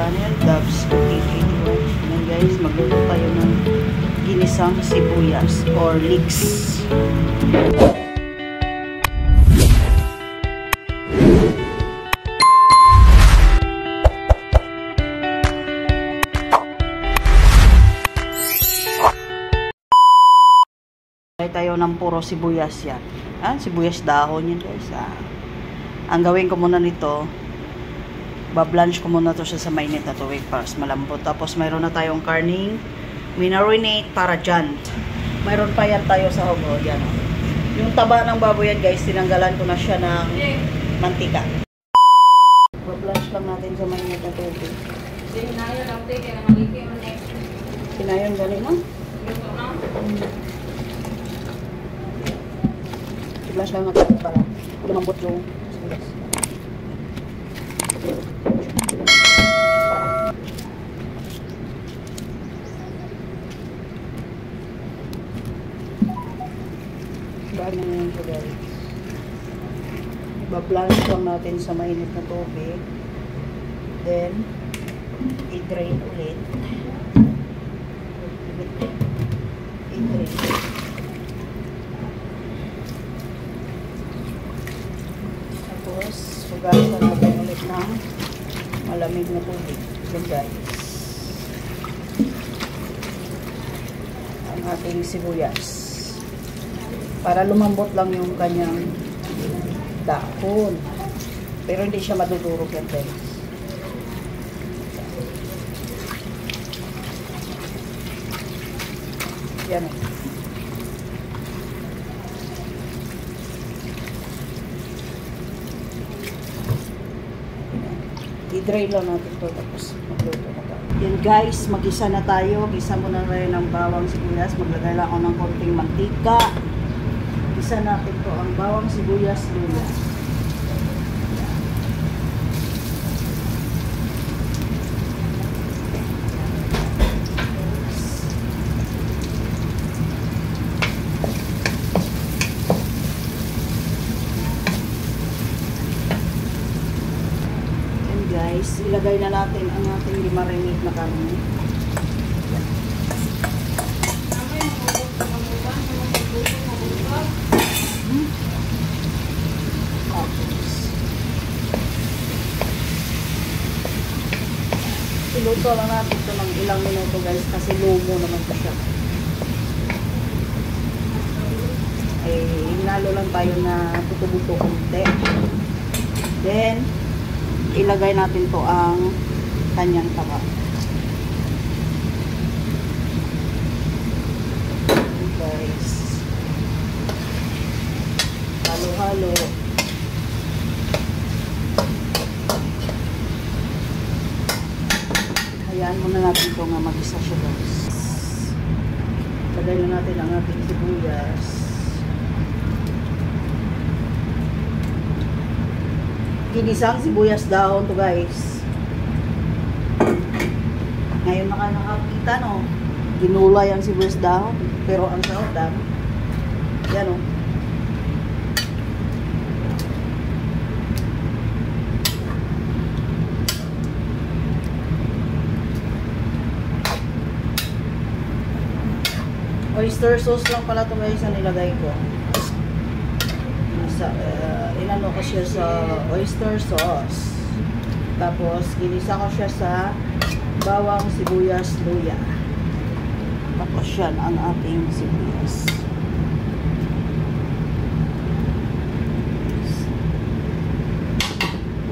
channel, Dubs Cooking 81. Ngayon guys, magluto tayo ng ginisang sibuyas or leeks. Tayo ng puro sibuyas yan. Sibuyas dahon yan guys. Ang gawin ko muna nito, bablanch ko muna to siya sa mainit na tubig para malambot. Tapos mayroon na tayong karning minarinate para dyan. Mayroon pa yan tayo sa hogo. Yan. Yung taba ng baboy yan guys, tinanggalan ko na siya ng mantika. Bablanch lang natin sa mainit na tubig. Sinayon galing mo? Flash lang natin para lumambot yung sibuyas. Bahan na yung sibuyas. Ibablanch lang natin sa mainit na tubig. Then, i-drain ulit. I-drain. Hugasan natin ulit ng malamig na tubig. Yan guys. Ang ating sibuyas. Para lumambot lang yung kanyang dahon. Pero hindi siya madudurog yan guys. Yan. I-dry lang natin ito tapos magluto na tayo. Yan guys, mag-isa na tayo. Gisa muna tayo ng bawang sibuyas. Maglagay lang ako ng konting mantika. Gisa natin to ang bawang sibuyas luya. Guys, ilagay na natin ang ating marinate na karne. Iluto lang natin ito ng ilang minuto guys kasi lumo naman ito siya. Hinalo lang tayo na tutubuto konti. Then, ilagay natin to ang kanyang taba. Guys. Halo-halo. Hayaan muna natin ito nga mag-isa siya guys. Lagay na natin ang ating sibuyas. Ginisang sibuyas dahon to guys. Ngayon na kayo nakakita no. Ginulay ang sibuyas dahon. Pero ang sahod dahon. Yan o. Oyster sauce lang pala to guys ang nilagay ko. Inano ko siya sa oyster sauce. Tapos, ginisa ko siya sa bawang sibuyas luya. Tapos, yan ang ating sibuyas.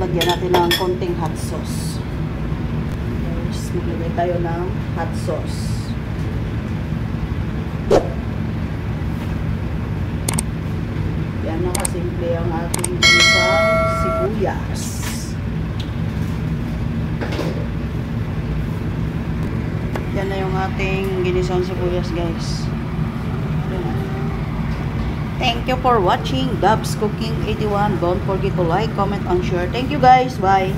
Lagyan natin ng konting hot sauce. Tapos, maglagay tayo ng hot sauce. Yan nakasimple ang ating ginisang sibuyas. Yan na yung ating ginisang sibuyas guys. Thank you for watching Dubs Cooking 81. Don't forget to like, comment, and share. Thank you guys. Bye.